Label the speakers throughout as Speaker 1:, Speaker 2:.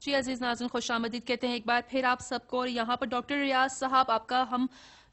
Speaker 1: جی عزیز ناظرین، خوش آمدید کہتے ہیں ایک بار پھر آپ سب کو، اور یہاں پر ڈاکٹر ریاض صاحب آپ کا ہم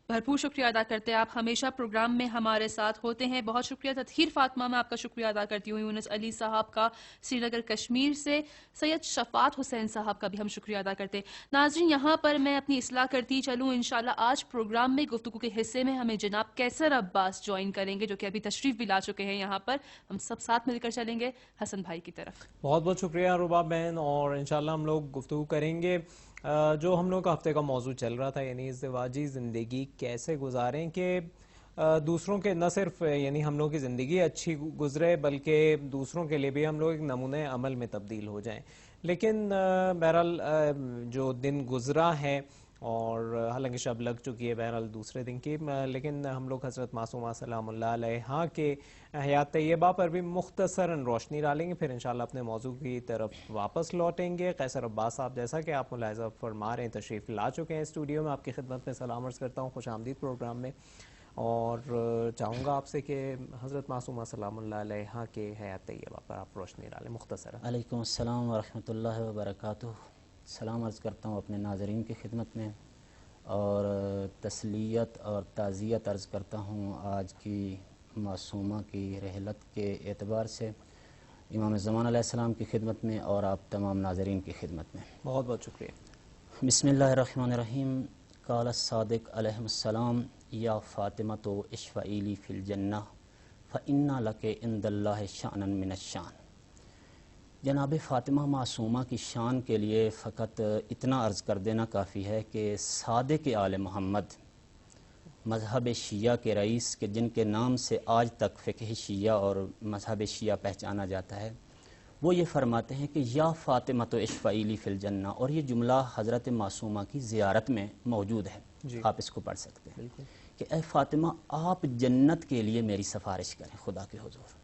Speaker 1: بھرپور شکریہ ادا کرتے ہیں. آپ ہمیشہ پروگرام میں ہمارے ساتھ ہوتے ہیں. بہت شکریہ. تطہیر فاطمہ میں آپ کا شکریہ ادا کرتی ہوں. یونس علی صاحب کا سری نگر کشمیر سے. سید شفاعت حسین صاحب کا بھی ہم شکریہ ادا کرتے ہیں. ناظرین، یہاں پر میں اپنی اصلاح کرتی چلوں. انشاءاللہ آج پروگرام میں گفتگو کے حصے میں ہمیں جناب کیسر عباس جوائن کریں گے، جو کہ ابھی تشریف بھی لا چکے ہیں یہاں پر. ہم سب ساتھ مل کر چلیں گے حسن بھائی کی طرف.
Speaker 2: بہت بہت شکریہ رباب بہن. اور انشاءاللہ ہم لوگ گفتگو کریں گے جو ہم لوگ کا ہفتے کا موضوع چل رہا تھا، یعنی ازدواجی زندگی کیسے گزاریں کہ دوسروں کے نہ صرف یعنی ہم لوگ کی زندگی اچھی گزرے بلکہ دوسروں کے لیے بھی ہم لوگ ایک نمونہ عمل میں تبدیل ہو جائیں. لیکن بہرحال جو دن گزرا ہے اور حالانکہ شب لگ چکی ہے بہرحال دوسرے دن کی، لیکن ہم لوگ حضرت معصومہ سلام اللہ علیہا کے حیات طیبہ پر بھی مختصراً روشنی ڈالیں گے، پھر انشاءاللہ اپنے موضوع کی طرف واپس لوٹیں گے. قیصر عباس صاحب جیسا کہ آپ ملاحظہ فرما رہے ہیں تشریف لا چکے ہیں اسٹوڈیو میں. آپ کی خدمت میں سلام عرض کرتا ہوں، خوش آمدید پروگرام میں. اور چاہوں گا آپ سے کہ حضرت معصومہ سلام اللہ علیہا کے حیات طیبہ پر آپ روشنی ڈالیں مختصراً.
Speaker 3: علیکم السلام ورحمۃ اللہ وبرکاتہ. سلام عرض کرتا ہوں اپنے ناظرین کی خدمت میں، اور تسلیت اور تعزیت عرض کرتا ہوں آج کی معصومہ کی رحلت کے اعتبار سے امام زمان علیہ السلام کی خدمت میں اور آپ تمام ناظرین کی خدمت میں.
Speaker 2: بہت بہت شکریہ.
Speaker 3: بسم اللہ الرحمن الرحیم. قال الصادق علیہ السلام یا فاطمۃ اشفعی لی فی الجنہ فإن لک عند اللہ شأنا من الشان. جناب فاطمہ معصومہ کی شان کے لیے فقط اتنا عرض کر دینا کافی ہے کہ صادق آل محمد، مذہب شیعہ کے رئیس، کے جن کے نام سے آج تک فقہ شیعہ اور مذہب شیعہ پہچانا جاتا ہے، وہ یہ فرماتے ہیں کہ یا فاطمہ تو اشفعی لی فی الجنہ. اور یہ جملہ حضرت معصومہ کی زیارت میں موجود ہے.
Speaker 2: جی
Speaker 3: آپ اس کو پڑھ سکتے ہیں
Speaker 2: بالکل.
Speaker 3: کہ اے فاطمہ آپ جنت کے لیے میری سفارش کریں خدا کے حضور.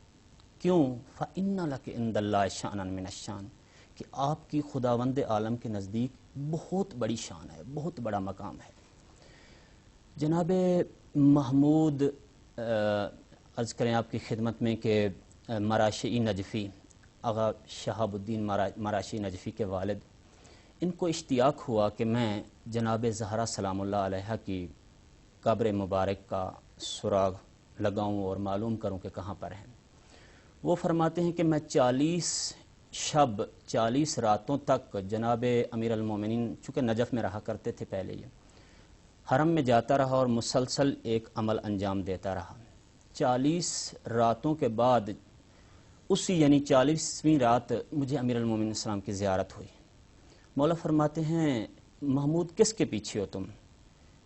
Speaker 3: کیوں؟ فَإِنَّ لَكِ عِندَ اللَّهِ شَأْنًا مِنَ الشَّان، کہ آپ کی خداوند عالم کے نزدیک بہت بڑی شان ہے، بہت بڑا مقام ہے. جناب محمود عرض کریں آپ کی خدمت میں کہ مراشی نجفی، آغا شہاب الدین مراشی نجفی کے والد، ان کو اشتیاق ہوا کہ میں جناب زہرا سلام اللہ علیہا کی قبر مبارک کا سراغ لگاؤں اور معلوم کروں کہ کہاں پر ہیں. وہ فرماتے ہیں کہ میں 40 شب 40 راتوں تک جناب امیر المومنین، چونکہ نجف میں رہا کرتے تھے پہلے، یہ حرم میں جاتا رہا اور مسلسل ایک عمل انجام دیتا رہا. 40 راتوں کے بعد اسی یعنی 40ویں رات مجھے امیر المومنین السلام کی زیارت ہوئی. مولا فرماتے ہیں محمود کس کے پیچھے ہو تم؟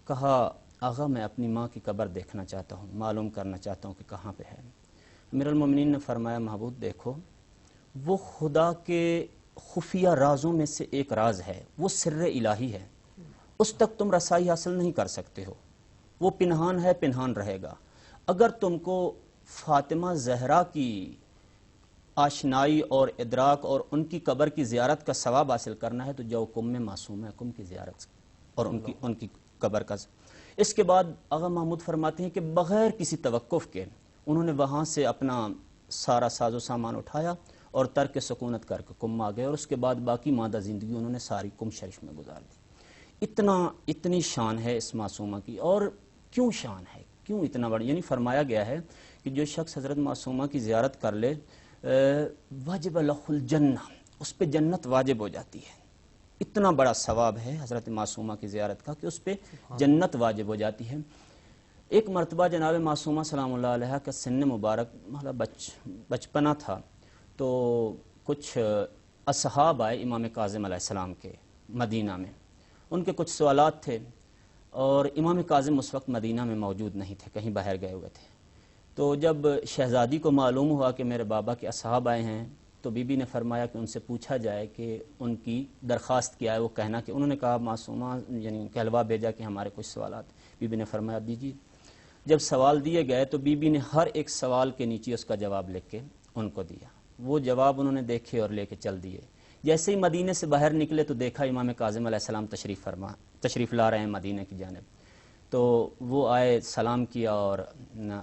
Speaker 3: کہا آغا میں اپنی ماں کی قبر دیکھنا چاہتا ہوں، معلوم کرنا چاہتا ہوں کہ کہاں پہ ہے. امیر المومنین نے فرمایا محبوب دیکھو، وہ خدا کے خفیہ رازوں میں سے ایک راز ہے، وہ سر الہی ہے، اس تک تم رسائی حاصل نہیں کر سکتے ہو، وہ پنہان ہے، پنہان رہے گا. اگر تم کو فاطمہ زہرا کی آشنائی اور ادراک اور ان کی قبر کی زیارت کا ثواب حاصل کرنا ہے تو جاؤ کم معصومہ کم کی زیارت اور ان کی قبر کا. اس کے بعد آغا محمود فرماتے ہیں کہ بغیر کسی توقف کے انہوں نے وہاں سے اپنا سارا ساز و سامان اٹھایا اور ترک سکونت کر کے کم آ گئے، اور اس کے بعد باقی مادہ زندگی انہوں نے ساری کم شریف میں گزار دی. اتنی شان ہے اس معصومہ کی. اور کیوں شان ہے، کیوں اتنا بڑا؟ یعنی فرمایا گیا ہے کہ جو شخص حضرت معصومہ کی زیارت کر لے واجب لہ الجنہ، اس پہ جنت واجب ہو جاتی ہے. اتنا بڑا ثواب ہے حضرت معصومہ کی زیارت کا کہ اس پہ جنت واجب ہو جاتی ہے. ایک مرتبہ جناب معصومہ سلام اللہ علیہ کا سن مبارک بچپنا تھا، تو کچھ اصحاب آئے امام کاظم علیہ السلام کے مدینہ میں. ان کے کچھ سوالات تھے اور امام کاظم اس وقت مدینہ میں موجود نہیں تھے، کہیں باہر گئے ہوئے تھے. تو جب شہزادی کو معلوم ہوا کہ میرے بابا کے اصحاب آئے ہیں تو بی بی نے فرمایا کہ ان سے پوچھا جائے کہ ان کی درخواست کیا ہے. وہ کہنا کہ انہوں نے کہا معصومہ یعنی کہلوا بھیجا کہ ہمارے کچھ سوالات. بی بی نے فرمایا دیجیے. جب سوال دیے گئے تو بی بی نے ہر ایک سوال کے نیچے اس کا جواب لکھ کے ان کو دیا. وہ جواب انہوں نے دیکھے اور لے کے چل دیے. جیسے ہی مدینے سے باہر نکلے تو دیکھا امام کاظم علیہ السلام تشریف لا رہے ہیں مدینے کی جانب. تو وہ آئے، سلام کیا اور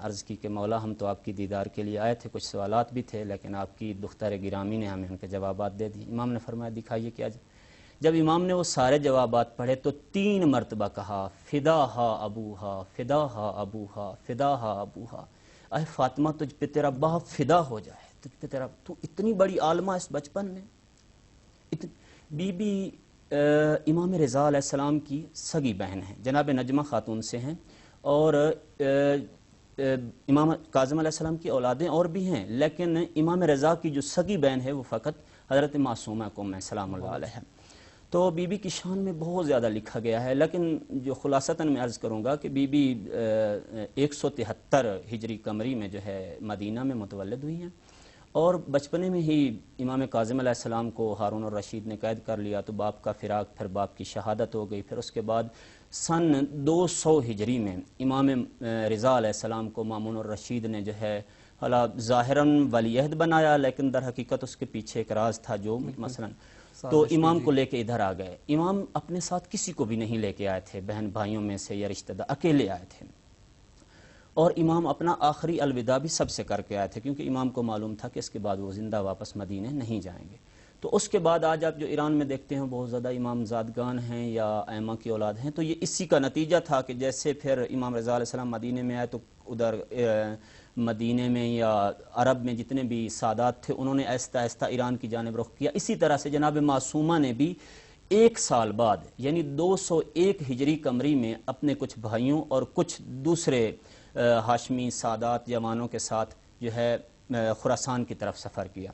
Speaker 3: عرض کی کہ مولا ہم تو آپ کی دیدار کے لیے آئے تھے، کچھ سوالات بھی تھے لیکن آپ کی دختر گرامی نے ہمیں ان کے جوابات دے دی۔ امام نے فرمایا دکھائیے کیا۔ جب امام نے وہ سارے جوابات پڑھے تو 3 مرتبہ کہا فداہا ابوہا، فداہا ابوہا، فداہا ابوہا، اے فاطمہ تجھ پہ تیرا باپ فدا ہو جائے، تجھ پہ تیرا، تو اتنی بڑی عالمہ اس بچپن میں۔ بی بی امام رضا علیہ السلام کی سگی بہن ہیں، جناب نجمہ خاتون سے ہیں، اور امام کاظم علیہ السلام کی اولادیں اور بھی ہیں، لیکن امام رضا کی جو سگی بہن ہے وہ فقط حضرت معصومہ کو میں سلام اللہ علیہ۔ تو بی بی کی شان میں بہت زیادہ لکھا گیا ہے، لیکن جو خلاصتاً میں عرض کروں گا کہ بی بی 173 ہجری قمری میں جو ہے مدینہ میں متولد ہوئی ہیں، اور بچپنے میں ہی امام کاظم علیہ السلام کو ہارون الرشید نے قید کر لیا تو باپ کا فراق، پھر باپ کی شہادت ہو گئی، پھر اس کے بعد سن 200 ہجری میں امام رضا علیہ السلام کو مامون الرشید نے جو ہے ظاہراً ولی عہد بنایا، لیکن در حقیقت اس کے پیچھے ایک راز تھا جو مثلاً تو امام کو لے کے ادھر آ گئے۔ امام اپنے ساتھ کسی کو بھی نہیں لے کے آئے تھے، بہن بھائیوں میں سے یا رشتہ دار، اکیلے آئے تھے، اور امام اپنا آخری الوداع بھی سب سے کر کے آئے تھے کیونکہ امام کو معلوم تھا کہ اس کے بعد وہ زندہ واپس مدینے نہیں جائیں گے۔ تو اس کے بعد آج آپ جو ایران میں دیکھتے ہیں بہت زیادہ امام زادگان ہیں یا ائمہ کی اولاد ہیں، تو یہ اسی کا نتیجہ تھا کہ جیسے پھر امام رضا علیہ السلام مدینے میں آئے تو ادھر مدینے میں یا عرب میں جتنے بھی سادات تھے انہوں نے آہستہ آہستہ ایران کی جانب رخ کیا۔ اسی طرح سے جناب معصومہ نے بھی 1 سال بعد یعنی 201 ہجری قمری میں اپنے کچھ بھائیوں اور کچھ دوسرے ہاشمی سادات جوانوں کے ساتھ جو ہے خراسان کی طرف سفر کیا،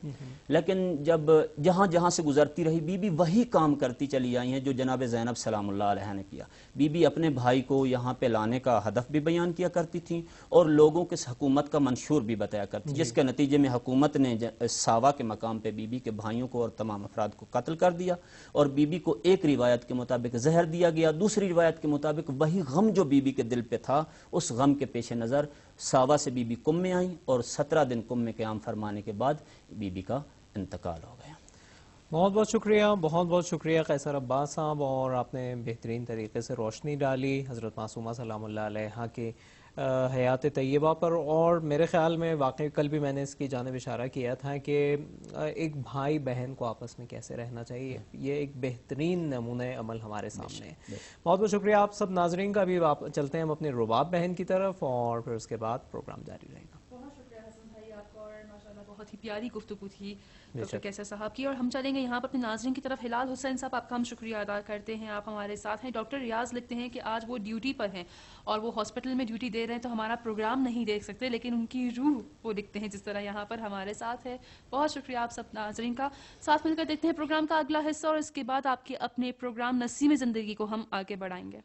Speaker 3: لیکن جب جہاں جہاں سے گزرتی رہی بی بی وہی کام کرتی چلی آئی ہیں جو جناب زینب سلام اللہ علیہ نے کیا۔ بی بی اپنے بھائی کو یہاں پہ لانے کا ہدف بھی بیان کیا کرتی تھیں اور لوگوں کے حکومت کا منشور بھی بتایا کرتی، جس کے نتیجے میں حکومت نے ساوا کے مقام پہ بی بی کے بھائیوں کو اور تمام افراد کو قتل کر دیا، اور بی بی کو ایک روایت کے مطابق زہر دیا گیا، دوسری روایت کے مطابق وہی غم جو بی بی کے دل پہ تھا اس غم کے پیش نظر ساوا سے بی بی کم میں آئیں، اور 17 دن کم میں قیام فرمانے کے بعد بی بی کا انتقال ہو گیا۔
Speaker 2: بہت بہت شکریہ، بہت بہت شکریہ قیصر عباس صاحب، اور آپ نے بہترین طریقے سے روشنی ڈالی حضرت معصومہ سلام اللہ علیہ کے حیات طیبہ پر، اور میرے خیال میں واقعی کل بھی میں نے اس کی جانب اشارہ کیا تھا کہ ایک بھائی بہن کو آپس میں کیسے رہنا چاہیے، یہ ایک بہترین نمونہ عمل ہمارے سامنے ہے۔ بہت بہت شکریہ آپ سب ناظرین کا بھی۔ چلتے ہیں ہم اپنے رباب بہن کی طرف اور پھر اس کے بعد پروگرام جاری رہے گا۔
Speaker 1: بہت شکریہ حسن بھائی آپ کا، اور ماشاءاللہ بہت ہی پیاری گفتگو تھی ڈاکٹر قیصر صاحب کی، اور ہم چلیں گے یہاں پر اپنے ناظرین کی طرف۔ ہلال حسین صاحب آپ کا ہم شکریہ ادا کرتے ہیں، آپ ہمارے ساتھ ہیں۔ ڈاکٹر ریاض لکھتے ہیں کہ آج وہ ڈیوٹی پر ہیں اور وہ ہاسپٹل میں ڈیوٹی دے رہے ہیں تو ہمارا پروگرام نہیں دیکھ سکتے، لیکن ان کی روح وہ لکھتے ہیں جس طرح یہاں پر ہمارے ساتھ ہے۔ بہت شکریہ آپ سب ناظرین کا۔ ساتھ مل کر دیکھتے ہیں پروگرام کا اگلا حصہ، اور اس کے بعد آپ کے اپنے پروگرام نسیم زندگی کو ہم آگے بڑھائیں گے۔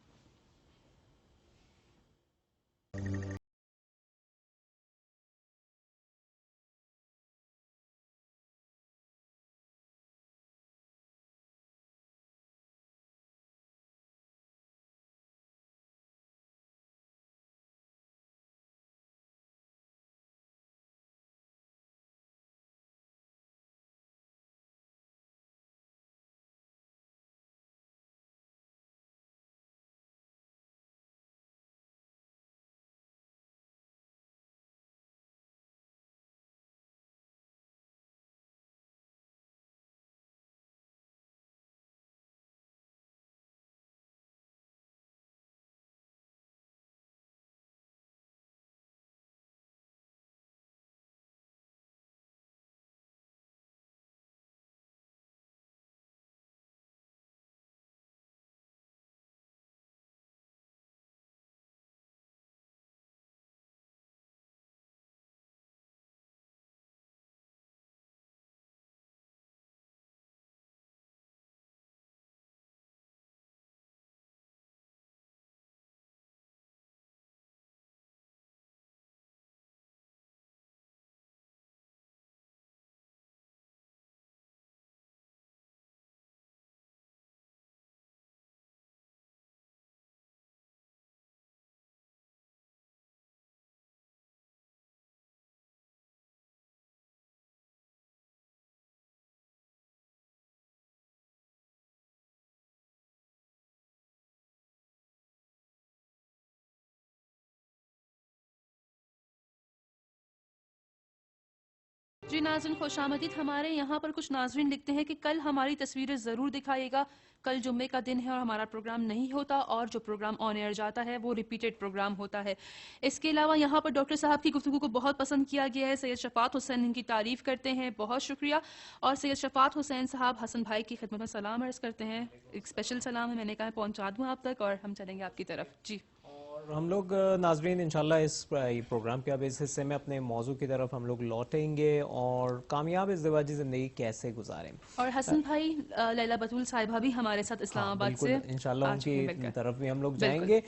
Speaker 1: جی ناظرین خوش آمدید. ہمارے یہاں پر کچھ ناظرین لکھتے ہیں کہ کل ہماری تصویریں ضرور دکھائیے گا. کل جمعے کا دن ہے اور ہمارا پروگرام نہیں ہوتا اور جو پروگرام آن ایئر جاتا ہے وہ ریپیٹڈ پروگرام ہوتا ہے. اس کے علاوہ یہاں پر ڈاکٹر صاحب کی گفتگو کو بہت پسند کیا گیا ہے. سید شفاعت حسین ان کی تعریف کرتے ہیں, بہت شکریہ. اور سید شفاعت حسین صاحب حسن بھائی کی خدمت میں سلام عرض کرتے ہیں. ایک اسپیشل سلام ہے, میں نے کہا پہنچا دوں آپ تک, اور ہم چلیں گے آپ کی طرف. جی
Speaker 2: اور ہم لوگ ناظرین انشاءاللہ اس پروگرام کے اب اس حصے میں اپنے موضوع کی طرف ہم لوگ لوٹیں گے, اور کامیاب ازدواجی زندگی کیسے گزاریں.
Speaker 1: اور حسن بھائی لیلا بطول صاحبہ بھی ہمارے ساتھ اسلام آباد سے
Speaker 2: انشاءاللہ ان کی طرف بھی ہم لوگ جائیں
Speaker 1: بالکل.
Speaker 2: گے.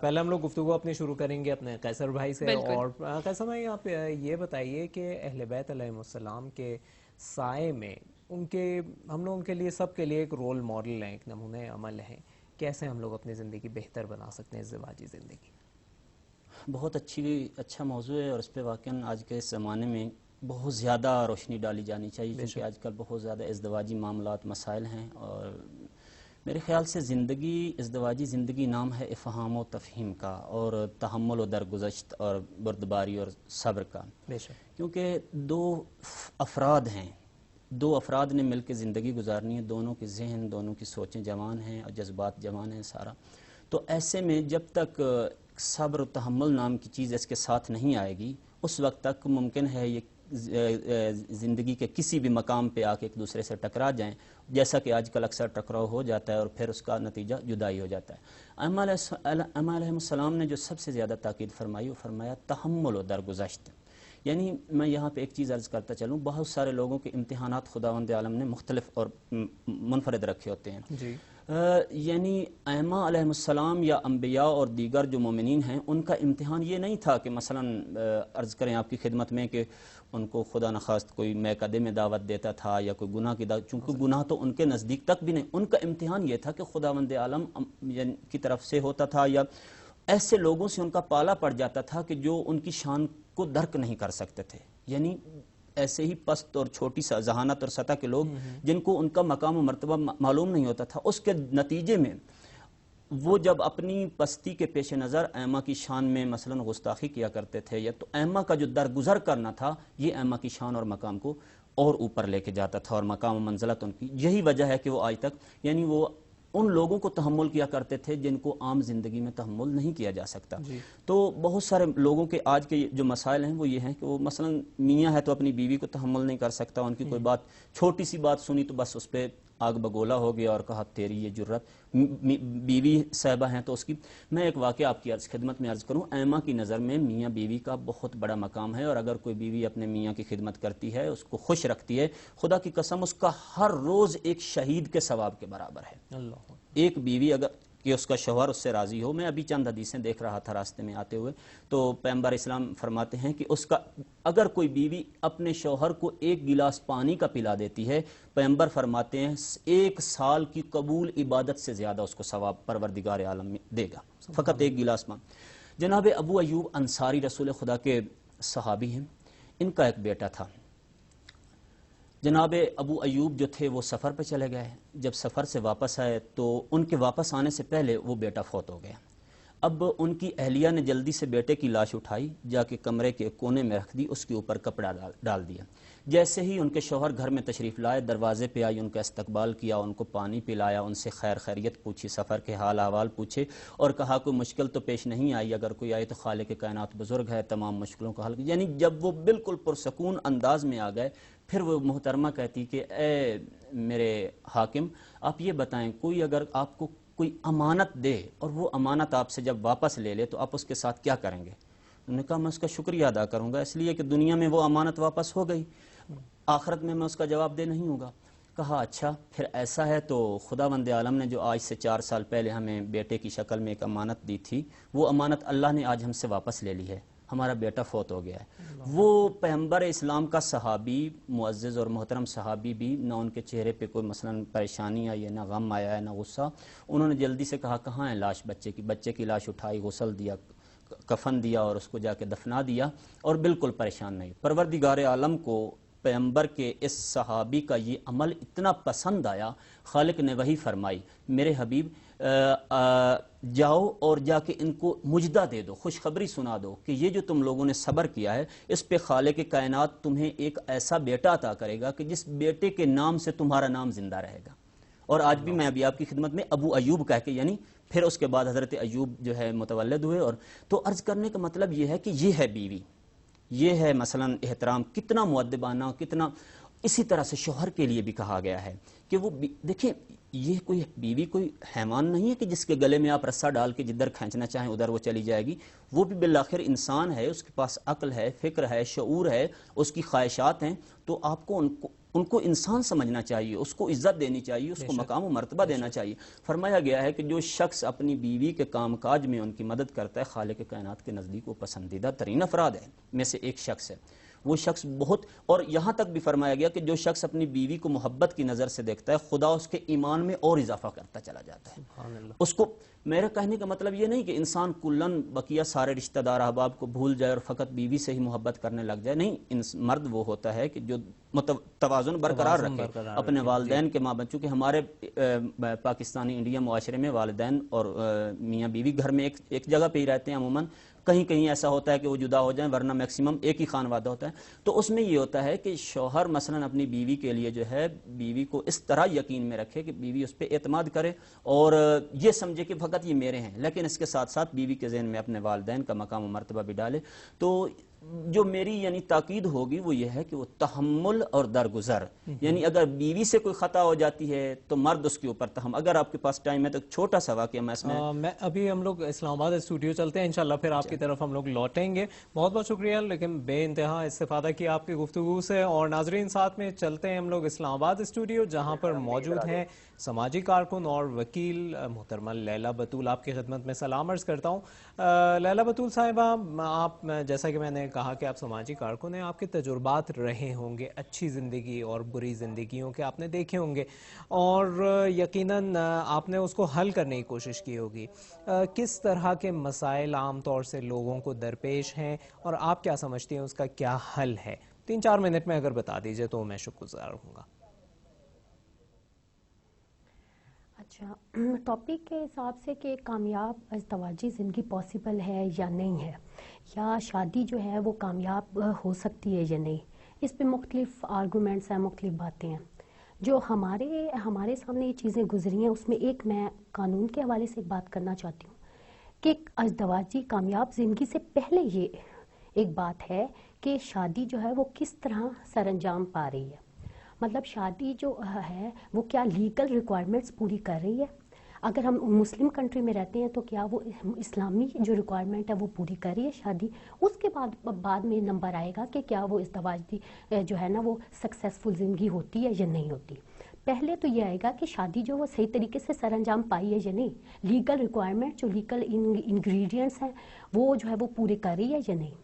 Speaker 2: پہلے ہم لوگ گفتگو اپنی شروع کریں گے اپنے قیصر بھائی سے.
Speaker 1: بالکل.
Speaker 2: اور قیصر بھائی آپ یہ بتائیے کہ اہل بیت علیہم السلام کے سائے میں ان کے ہم لوگ ان کے لیے سب کے لیے ایک رول ماڈل ہیں, ایک نمونہ عمل ہیں. کیسے ہم لوگ اپنی زندگی بہتر بنا سکتے ہیں ازدواجی زندگی؟
Speaker 3: بہت اچھا موضوع ہے, اور اس پہ واقعاً آج کے اس زمانے میں بہت زیادہ روشنی ڈالی جانی چاہیے, کیونکہ آج کل بہت زیادہ ازدواجی معاملات مسائل ہیں. اور میرے خیال سے ازدواجی زندگی نام ہے افہام و تفہیم کا, اور تحمل و درگزشت, اور بردباری اور صبر کا. کیونکہ دو افراد نے مل کے زندگی گزارنی ہے, دونوں کے ذہن, دونوں کی سوچیں جوان ہیں اور جذبات جوان ہیں سارا. تو ایسے میں جب تک صبر و تحمل نام کی چیز اس کے ساتھ نہیں آئے گی, اس وقت تک ممکن ہے یہ زندگی کے کسی بھی مقام پہ آ کے ایک دوسرے سے ٹکرا جائیں, جیسا کہ آج کل اکثر ٹکراؤ ہو جاتا ہے اور پھر اس کا نتیجہ جدائی ہو جاتا ہے. ائمہ علیہ السلام نے جو سب سے زیادہ تاکید فرمائی وہ فرمایا تحمل و درگزشت. یعنی میں یہاں پہ ایک چیز عرض کرتا چلوں, بہت سارے لوگوں کے امتحانات خداوند عالم نے مختلف اور منفرد رکھے ہوتے ہیں.
Speaker 2: جی
Speaker 3: یعنی ائمہ علیہ السلام یا انبیاء اور دیگر جو مومنین ہیں, ان کا امتحان یہ نہیں تھا کہ مثلا عرض کریں آپ کی خدمت میں کہ ان کو خدا نخواست کوئی میکدے میں دعوت دیتا تھا یا کوئی گناہ کی دعوت, چونکہ گناہ تو ان کے نزدیک تک بھی نہیں. ان کا امتحان یہ تھا کہ خداوند عالم کی طرف سے ہوتا تھا, یا ایسے لوگوں سے ان کا پالا پڑ جاتا تھا کہ جو ان کی شان کو درک نہیں کر سکتے تھے. یعنی ایسے ہی پست اور چھوٹی ذہانت اور سطح کے لوگ جن کو ان کا مقام و مرتبہ معلوم نہیں ہوتا تھا, اس کے نتیجے میں وہ جب اپنی پستی کے پیش نظر ائمہ کی شان میں مثلا گستاخی کیا کرتے تھے, یا تو ائمہ کا جو درگزر کرنا تھا یہ ائمہ کی شان اور مقام کو اور اوپر لے کے جاتا تھا, اور مقام و منزلت ان کی. یہی وجہ ہے کہ وہ آج تک یعنی وہ ان لوگوں کو تحمل کیا کرتے تھے جن کو عام زندگی میں تحمل نہیں کیا جا سکتا. تو بہت سارے لوگوں کے آج کے جو مسائل ہیں وہ یہ ہیں کہ وہ مثلا میاں ہے تو اپنی بیوی کو تحمل نہیں کر سکتا, ان کی کوئی بات چھوٹی سی بات سنی تو بس اس پہ آگ بگولا ہو گیا اور کہا تیری یہ جرت. بیوی صاحبہ ہیں تو اس کی میں ایک واقعہ آپ کی خدمت میں عرض کروں. ائمہ کی نظر میں میاں بیوی کا بہت بڑا مقام ہے, اور اگر کوئی بیوی اپنے میاں کی خدمت کرتی ہے, اس کو خوش رکھتی ہے, خدا کی قسم اس کا ہر روز ایک شہید کے ثواب کے برابر ہے. ایک بیوی اگر کہ اس کا شوہر اس سے راضی ہو. میں ابھی چند حدیثیں دیکھ رہا تھا راستے میں آتے ہوئے, تو پیغمبر اسلام فرماتے ہیں کہ اس کا اگر کوئی بیوی اپنے شوہر کو ایک گلاس پانی کا پلا دیتی ہے, پیغمبر فرماتے ہیں 1 سال کی قبول عبادت سے زیادہ اس کو ثواب پروردگار عالم میں دے گا, فقط ایک گلاس پانی. جناب ابو ایوب انصاری رسول خدا کے صحابی ہیں, ان کا ایک بیٹا تھا. جناب ابو ایوب جو تھے وہ سفر پہ چلے گئے. جب سفر سے واپس آئے تو ان کے واپس آنے سے پہلے وہ بیٹا فوت ہو گیا. اب ان کی اہلیہ نے جلدی سے بیٹے کی لاش اٹھائی, جا کے کمرے کے کونے میں رکھ دی, اس کے اوپر کپڑا ڈال دیا. جیسے ہی ان کے شوہر گھر میں تشریف لائے, دروازے پہ آئی, ان کا استقبال کیا, ان کو پانی پلایا, ان سے خیر خیریت پوچھی, سفر کے حال احوال پوچھے, اور کہا کوئی مشکل تو پیش نہیں آئی, اگر کوئی آئے تو خالق کائنات بزرگ ہے, تمام مشکلوں کا حل. یعنی جب وہ بالکل پرسکون انداز میں آ گئے, پھر وہ محترمہ کہتی کہ اے میرے حاکم, آپ یہ بتائیں کوئی اگر آپ کو کوئی امانت دے اور وہ امانت آپ سے جب واپس لے لے تو آپ اس کے ساتھ کیا کریں گے؟ انہوں نے کہا میں اس کا شکریہ ادا کروں گا, اس لیے کہ دنیا میں وہ امانت واپس ہو گئی, آخرت میں اس کا جواب دہ نہیں ہوگا. کہا اچھا پھر ایسا ہے تو خداوند عالم نے جو آج سے 4 سال پہلے ہمیں بیٹے کی شکل میں ایک امانت دی تھی, وہ امانت اللہ نے آج ہم سے واپس لے لی ہے, ہمارا بیٹا فوت ہو گیا ہے. وہ پیغمبر اسلام کا صحابی, معزز اور محترم صحابی بھی, نہ ان کے چہرے پہ کوئی مثلا پریشانی آئی ہے, نہ غم آیا ہے, نہ غصہ. انہوں نے جلدی سے کہا کہاں ہے لاش بچے کی لاش اٹھائی, غسل دیا, کفن دیا اور اس کو جا کے دفنا دیا, اور بالکل پریشان نہیں. پروردگار عالم کو پیغمبر کے اس صحابی کا یہ عمل اتنا پسند آیا، خالق نے وحی فرمائی میرے حبیب جاؤ اور جا کے ان کو مجدہ دے دو، خوشخبری سنا دو کہ یہ جو تم لوگوں نے صبر کیا ہے اس پہ خالق کائنات تمہیں ایک ایسا بیٹا عطا کرے گا کہ جس بیٹے کے نام سے تمہارا نام زندہ رہے گا۔ اور آج بھی میں ابھی آپ کی خدمت میں ابو ایوب کہہ کے، یعنی پھر اس کے بعد حضرت ایوب جو ہے متولد ہوئے، اور تو عرض کرنے کا مطلب یہ ہے کہ یہ ہے بیوی، یہ ہے مثلا احترام، کتنا مؤدبانہ، کتنا اسی طرح سے شوہر کے لیے بھی کہا گیا ہے کہ وہ دیکھیں یہ کوئی بیوی کوئی حیوان نہیں ہے کہ جس کے گلے میں آپ رسہ ڈال کے جدھر کھینچنا چاہیں ادھر وہ چلی جائے گی، وہ بھی بالآخر انسان ہے، اس کے پاس عقل ہے، فکر ہے، شعور ہے، اس کی خواہشات ہیں، تو آپ کو ان کو انسان سمجھنا چاہیے، اس کو عزت دینی چاہیے، اس کو مقام و مرتبہ دینا چاہیے۔ فرمایا گیا ہے کہ جو شخص اپنی بیوی کے کام کاج میں ان کی مدد کرتا ہے خالق کائنات کے نزدیک وہ پسندیدہ ترین افراد ہے میں سے ایک شخص ہے، وہ شخص بہت، اور یہاں تک بھی فرمایا گیا کہ جو شخص اپنی بیوی کو محبت کی نظر سے دیکھتا ہے خدا اس کے ایمان میں اور اضافہ کرتا چلا جاتا ہے۔ اس کو میرا کہنے کا مطلب یہ نہیں کہ انسان کلن بقیہ سارے رشتہ دار احباب کو بھول جائے اور فقط بیوی سے ہی محبت کرنے لگ جائے، نہیں، مرد وہ ہوتا ہے کہ جو توازن برقرار رکھے اپنے والدین کے ماں بچوں کے۔ ہمارے پاکستانی انڈیا معاشرے میں والدین اور میاں بیوی گھر میں ایک جگہ پہ ہی رہتے ہیں عموماً، کہیں کہیں ایسا ہوتا ہے کہ وہ جدا ہو جائیں، ورنہ میکسیمم ایک ہی خانوادہ ہوتا ہے۔ تو اس میں یہ ہوتا ہے کہ شوہر مثلا اپنی بیوی کے لیے جو ہے بیوی کو اس طرح یقین میں رکھے کہ بیوی اس پہ اعتماد کرے اور یہ سمجھے کہ فقط یہ میرے ہیں، لیکن اس کے ساتھ ساتھ بیوی کے ذہن میں اپنے والدین کا مقام و مرتبہ بھی ڈالے۔ تو جو میری یعنی تاکید ہوگی وہ یہ ہے کہ وہ تحمل اور درگزر، یعنی اگر بیوی سے کوئی خطا ہو جاتی ہے تو مرد اس کے اوپر تحمل۔ اگر آپ کے پاس ٹائم ہے تو چھوٹا سا واقعہ میں اس میں
Speaker 2: ابھی ہم لوگ اسلام آباد اسٹوڈیو چلتے ہیں، انشاءاللہ پھر آپ کی طرف ہم لوگ لوٹیں گے۔ بہت بہت شکریہ، لیکن بے انتہا استفادہ کیا آپ کی گفتگو سے۔ اور ناظرین ساتھ میں چلتے ہیں ہم لوگ اسلام آباد اسٹوڈیو، جہاں پر موجود ہیں سماجی کارکن اور وکیل محترمہ لیلہ بطول۔ آپ کی خدمت میں سلام عرض کرتا ہوں۔ لیلہ بطول صاحبہ، آپ جیسا کہ میں نے کہا کہ آپ سماجی کارکن ہیں، آپ کے تجربات رہے ہوں گے اچھی زندگی اور بری زندگیوں کے، آپ نے دیکھے ہوں گے اور یقیناً آپ نے اس کو حل کرنے کی کوشش کی ہوگی۔ کس طرح کے مسائل عام طور سے لوگوں کو درپیش ہیں اور آپ کیا سمجھتی ہیں اس کا کیا حل ہے؟ 3-4 منٹ میں اگر بتا دیجئے تو میں شکر گزار ہوں گا۔
Speaker 4: اچھا، ٹاپک کے حساب سے کہ کامیاب ازدواجی زندگی پاسبل ہے یا نہیں ہے، یا شادی جو ہے وہ کامیاب ہو سکتی ہے یا نہیں، اس پہ مختلف آرگومنٹس ہیں، مختلف باتیں ہیں۔ جو ہمارے سامنے یہ چیزیں گزری ہیں اس میں ایک میں قانون کے حوالے سے ایک بات کرنا چاہتی ہوں کہ ازدواجی کامیاب زندگی سے پہلے یہ ایک بات ہے کہ شادی جو ہے وہ کس طرح سر انجام پا رہی ہے، مطلب شادی جو ہے وہ کیا لیگل ریکوائرمنٹس پوری کر رہی ہے۔ اگر ہم مسلم کنٹری میں رہتے ہیں تو کیا وہ اسلامی جو ریکوائرمنٹ ہے وہ پوری کر رہی ہے شادی۔ اس کے بعد میں نمبر آئے گا کہ کیا وہ ازدواجی جو ہے نا وہ سکسیسفل زندگی ہوتی ہے یا نہیں ہوتی۔ پہلے تو یہ آئے گا کہ شادی جو وہ صحیح طریقے سے سر انجام پائی ہے یا نہیں، لیگل ریکوائرمنٹ جو لیگل انگریڈینٹس ہیں وہ جو ہے وہ پورے کر رہی ہے یا نہیں۔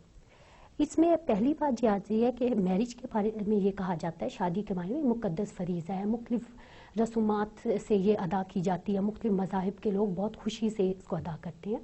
Speaker 4: اس میں پہلی بات یہ آتی ہے کہ میرج کے بارے میں یہ کہا جاتا ہے شادی کے بارے میں مقدس فریضہ ہے، مختلف رسومات سے یہ ادا کی جاتی ہے، مختلف مذاہب کے لوگ بہت خوشی سے اس کو ادا کرتے ہیں۔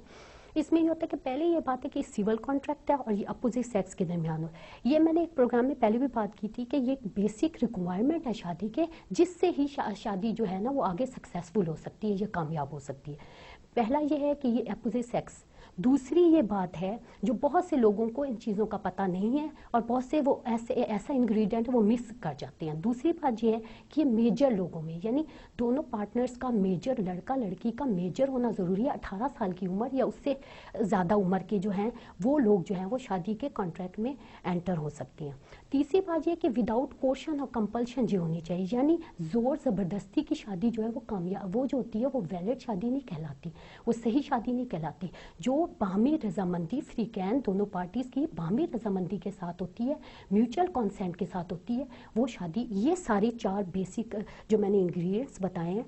Speaker 4: اس میں یہ ہوتا ہے کہ پہلے یہ بات ہے کہ سیول کانٹریکٹ ہے اور یہ اپوزٹ سیکس کے درمیان ہو۔ یہ میں نے ایک پروگرام میں پہلے بھی بات کی تھی کہ یہ ایک بیسک ریکوائرمنٹ ہے شادی کے، جس سے ہی شادی جو ہے نا وہ آگے سکسیسفل ہو سکتی ہے یا کامیاب ہو سکتی ہے۔ پہلا یہ ہے کہ یہ اپوزٹ سیکس۔ دوسری یہ بات ہے جو بہت سے لوگوں کو ان چیزوں کا پتہ نہیں ہے اور بہت سے وہ ایسا انگریڈینٹ وہ مس کر جاتے ہیں۔ دوسری بات یہ ہے کہ یہ میجر لوگوں میں، یعنی دونوں پارٹنرز کا میجر، لڑکا لڑکی کا میجر ہونا ضروری ہے۔ 18 سال کی عمر یا اس سے زیادہ عمر کے جو ہیں وہ لوگ جو ہیں وہ شادی کے کانٹریکٹ میں انٹر ہو سکتے ہیں۔ تیسری بات یہ کہ وداؤٹ کوشن اور کمپلشن جو ہونی چاہیے، یعنی زور زبردستی کی شادی جو ہے وہ کامیاب، وہ جو ہوتی ہے وہ ویلڈ شادی نہیں کہلاتی، وہ صحیح شادی نہیں کہلاتی۔ جو باہمی رضامندی فریقین دونوں پارٹیز کی باہمی رضامندی کے ساتھ ہوتی ہے، میوچل کانسینٹ کے ساتھ ہوتی ہے، وہ شادی۔ یہ ساری 4 بیسک جو میں نے انگریڈینٹس بتائے ہیں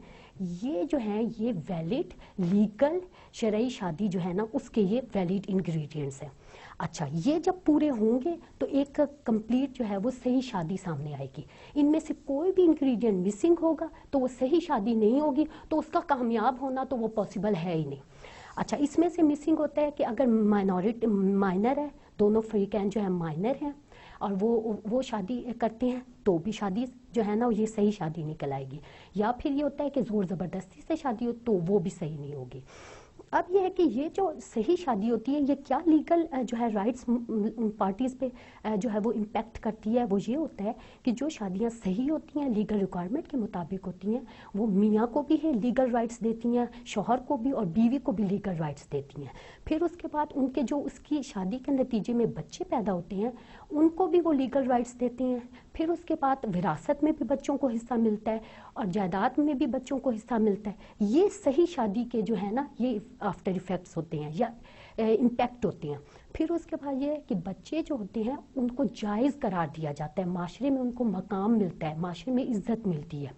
Speaker 4: یہ جو ہیں یہ ویلڈ لیگل شرعی شادی جو ہے نا اس کے یہ ویلڈ انگریڈینٹس ہیں۔ اچھا، یہ جب پورے ہوں گے تو ایک کمپلیٹ جو ہے وہ صحیح شادی سامنے آئے گی۔ ان میں سے کوئی بھی انگریڈینٹ مسنگ ہوگا تو وہ صحیح شادی نہیں ہوگی، تو اس کا کامیاب ہونا تو وہ پاسبل ہے ہی نہیں۔ اچھا، اس میں سے مسنگ ہوتا ہے کہ اگر مائنر ہے، دونوں فریقین جو ہیں مائنر ہیں، اور وہ شادی کرتے ہیں تو بھی شادی جو ہے نا یہ صحیح شادی نکل آئے گی، یا پھر یہ ہوتا ہے کہ زور زبردستی سے شادی ہو تو وہ بھی صحیح نہیں ہوگی۔ اب یہ ہے کہ یہ جو صحیح شادی ہوتی ہے یہ کیا لیگل جو ہے رائٹس پارٹیز پہ جو ہے وہ امپیکٹ کرتی ہے، وہ یہ ہوتا ہے کہ جو شادیاں صحیح ہوتی ہیں، لیگل ریکوائرمنٹ کے مطابق ہوتی ہیں، وہ میاں کو بھی ہے لیگل رائٹس دیتی ہیں، شوہر کو بھی اور بیوی کو بھی لیگل رائٹس دیتی ہیں۔ پھر اس کے بعد ان کے جو اس کی شادی کے نتیجے میں بچے پیدا ہوتے ہیں ان کو بھی وہ لیگل رائٹس دیتے ہیں۔ پھر اس کے بعد وراثت میں بھی بچوں کو حصہ ملتا ہے اور جائیداد میں بھی بچوں کو حصہ ملتا ہے۔ یہ صحیح شادی کے جو ہے نا یہ آفٹر ایفیکٹس ہوتے ہیں یا امپیکٹ ہوتے ہیں۔ پھر اس کے بعد یہ ہے کہ بچے جو ہوتے ہیں ان کو جائز قرار دیا جاتا ہے، معاشرے میں ان کو مقام ملتا ہے، معاشرے میں عزت ملتی ہے۔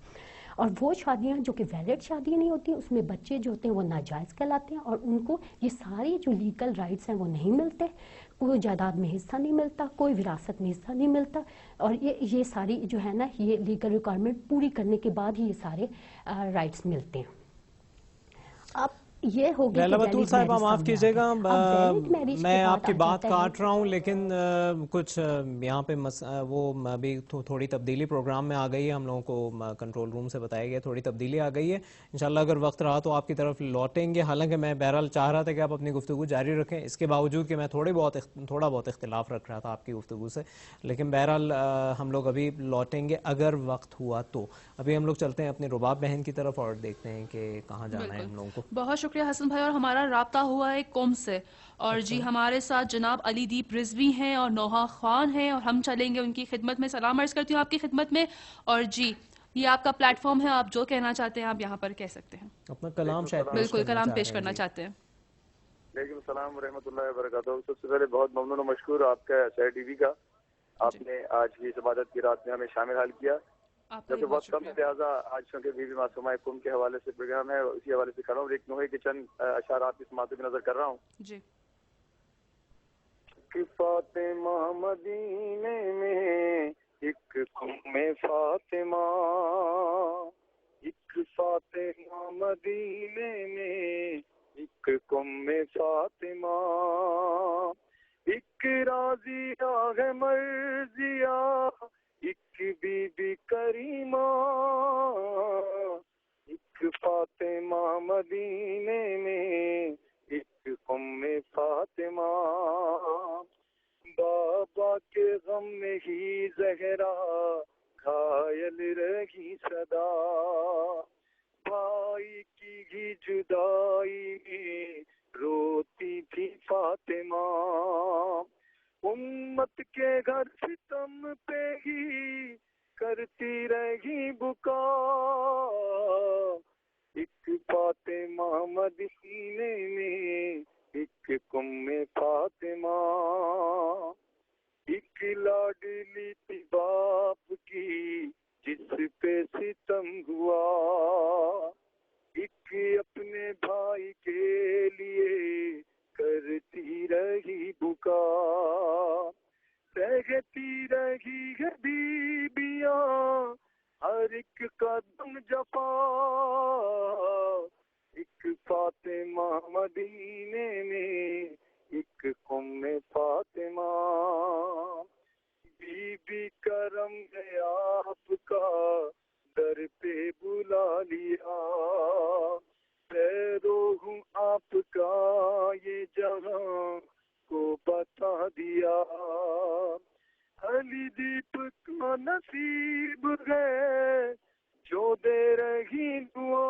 Speaker 4: اور وہ شادیاں جو کہ ویلڈ شادیاں نہیں ہوتی اس میں بچے جو ہوتے ہیں وہ ناجائز کہلاتے ہیں اور ان کو یہ ساری جو لیگل رائٹس ہیں وہ نہیں ملتے، کوئی جائیداد میں حصہ نہیں ملتا، کوئی وراثت میں حصہ نہیں ملتا، اور یہ ساری جو ہے نا یہ لیگل ریکوائرمنٹ پوری کرنے کے بعد ہی یہ سارے رائٹس ملتے ہیں۔ اب یہ ہو گئی
Speaker 2: لیلا
Speaker 4: کہ
Speaker 2: بطول
Speaker 4: valid
Speaker 2: صاحبہ
Speaker 4: marriage
Speaker 2: معاف
Speaker 4: کامیاب
Speaker 2: کیجیے گا،
Speaker 4: ہے۔ اب valid marriage
Speaker 2: میں
Speaker 4: کے
Speaker 2: آپ
Speaker 4: بعد
Speaker 2: کی
Speaker 4: آ
Speaker 2: بات
Speaker 4: جاتا ہے
Speaker 2: کاٹ رہا ہوں لیکن کچھ یہاں پہ وہ ابھی تھوڑی تبدیلی پروگرام میں آ گئی ہے، ہم لوگوں کو کنٹرول روم سے بتایا گیا تھوڑی تبدیلی آ گئی ہے، انشاءاللہ اگر وقت رہا تو آپ کی طرف لوٹیں گے، حالانکہ میں بہرحال چاہ رہا تھا کہ آپ اپنی گفتگو جاری رکھیں، اس کے باوجود کہ میں تھوڑا بہت اختلاف رکھ رہا تھا آپ کی گفتگو سے، لیکن بہرحال ہم لوگ ابھی لوٹیں گے اگر وقت ہوا تو۔ ابھی ہم لوگ چلتے ہیں اپنی رباب بہن کی طرف اور دیکھتے ہیں کہ کہاں جانا ہے
Speaker 1: بالکل،
Speaker 2: ہم لوگوں کو۔
Speaker 1: بہت شکریہ حسن بھائی، اور ہمارا رابطہ ہوا ہے قوم سے، اور جی ہمارے ساتھ جناب علی دیپ رضوی ہیں اور نوحہ خان ہیں، اور ہم چلیں گے ان کی خدمت میں۔ سلام عرض کرتی ہوں آپ کی خدمت میں، اور جی یہ آپ کا پلیٹ فارم ہے، آپ جو کہنا چاہتے ہیں آپ یہاں پر کہہ سکتے ہیں،
Speaker 2: اپنا کلام شاید پیش
Speaker 1: بالکل
Speaker 2: کرنا
Speaker 1: کلام
Speaker 2: چاہ
Speaker 1: پیش
Speaker 2: رہے ہیں۔
Speaker 1: کرنا
Speaker 2: جی
Speaker 1: چاہتے ہیں۔
Speaker 5: وعلیکم السلام ورحمۃ اللہ وبرکاتہ۔ سب سے پہلے بہت ممنون و مشکور آپ کا SI TV کا، آپ نے آج کی اس عبادت کی رات میں ہمیں شامل حال کیا،
Speaker 1: آپ کا
Speaker 5: جبکہ
Speaker 1: بھی بہت
Speaker 5: بہت کم
Speaker 1: شکریہ۔
Speaker 5: لہٰذا آج چونکہ بی بی معصومہ قوم کے حوالے سے پروگرام ہے، اسی حوالے سے کر رہا ہوں، ایک نوحے کے چند اشعارات کی سماعتوں کی نظر کر رہا ہوں۔
Speaker 1: جی
Speaker 5: کہ فاطمہ مدینے میں ایک قوم فاطمہ، ایک فاطمہ مدینے میں ایک قوم فاطمہ، ایک راضیہ ہے مرضیہ ایک بی بی کریمہ، ایک فاطمہ مدینے میں ایک قوم فاطمہ، بابا کے غم میں ہی زہرا گھائل رہی صدا، بھائی کی ہی جدائی میں روتی تھی فاطمہ، امت کے گھر ستم پہ ہی کرتی رہی بکا، ایک فاطمہ مدینے میں ایک قوم فاطمہ، ایک لاڈلی تھی باپ کی جس پہ ستم ہوا، ایک اپنے بھائی کے لیے کرتی رہی بکا، سہتی رہی ہے بیبیاں ہر ایک قدم جفا، ایک فاطمہ مدینے میں ایک قوم فاطمہ، بی بی کرم نے آپ کا در پہ بلا لیا، پیرو ہوں آپ کا یہ جہاں کو بتا دیا، علی دیپ کا نصیب ہے جو دے رہی دعا،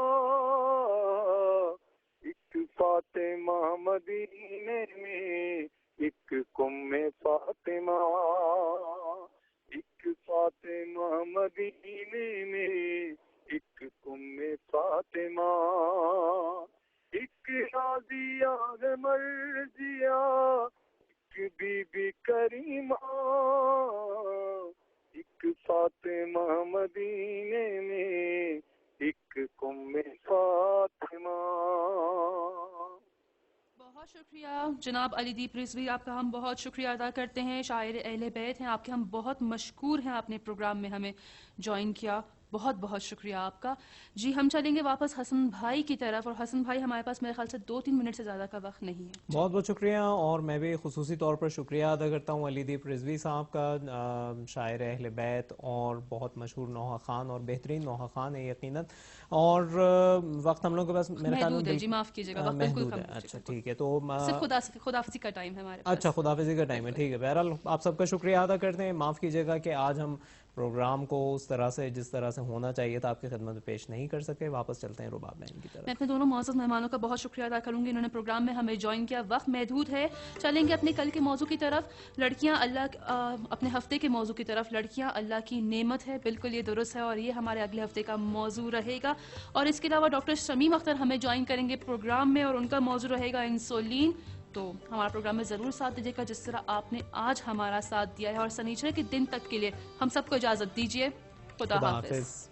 Speaker 5: ایک فاطمہ مدینے میں ایک قوم فاطمہ، ایک فاطمہ مدینے میں ایک قوم فاطمہ، ایک راضیہ ہے مرضیہ ایک بی بی کریمہ، ایک فاطمہ مدینے میں ایک قوم فاطمہ۔
Speaker 1: بہت شکریہ جناب علی دیپ رضوی، آپ کا ہم بہت شکریہ ادا کرتے ہیں، شاعر اہل بیت ہیں، آپ کے ہم بہت مشکور ہیں، آپ نے پروگرام میں ہمیں جوائن کیا، بہت بہت شکریہ آپ کا. جی ہم چلیں گے واپس حسن بھائی کی طرف, اور حسن بھائی ہمارے پاس میرے خیال سے 2-3 منٹ سے زیادہ کا وقت نہیں ہے.
Speaker 2: بہت بہت شکریہ. اور میں بھی خصوصی طور پر شکریہ ادا کرتا ہوں علی دیپ رضوی صاحب کا, شاعر اہل بیت اور بہت مشہور نوحہ خان اور بہترین نوحہ خان ہے یقیناً. اور وقت ہم لوگوں کے پاس میرے خیال
Speaker 1: محدود ہے
Speaker 2: میں
Speaker 1: جی, معاف کیجیے گا, وقت بالکل
Speaker 2: محدود ہے.
Speaker 1: کم.
Speaker 2: اچھا ٹھیک ہے, تو
Speaker 1: صرف خداحافظی کا ٹائم ہے ہمارے پاس.
Speaker 2: اچھا خداحافظی کا ٹائم ہے, ٹھیک ہے. بہرحال آپ سب کا شکریہ ادا کرتے ہیں. معاف کیجیے گا کہ آج ہم پروگرام کو اس طرح سے جس طرح سے ہونا چاہیے تھا آپ کی خدمت میں پیش نہیں کر سکے. واپس چلتے ہیں رباب بہن کی طرف.
Speaker 1: میں اپنے دونوں معزز مہمانوں کا بہت شکریہ ادا کروں گی, انہوں نے پروگرام میں ہمیں جوائن کیا. وقت محدود ہے, چلیں گے اپنے کل کے موضوع کی طرف. لڑکیاں اپنے ہفتے کے موضوع کی طرف. لڑکیاں اللہ کی نعمت ہے, بالکل یہ درست ہے, اور یہ ہمارے اگلے ہفتے کا موضوع رہے گا. اور اس کے علاوہ ڈاکٹر شمیم اختر ہمیں جوائن کریں گے پروگرام میں, اور ان کا موضوع رہے گا انسولین. تو ہمارا پروگرام میں ضرور ساتھ دیجیے گا جس طرح آپ نے آج ہمارا ساتھ دیا ہے. اور سنیچر کے دن تک کے لیے ہم سب کو اجازت دیجیے. خدا حافظ.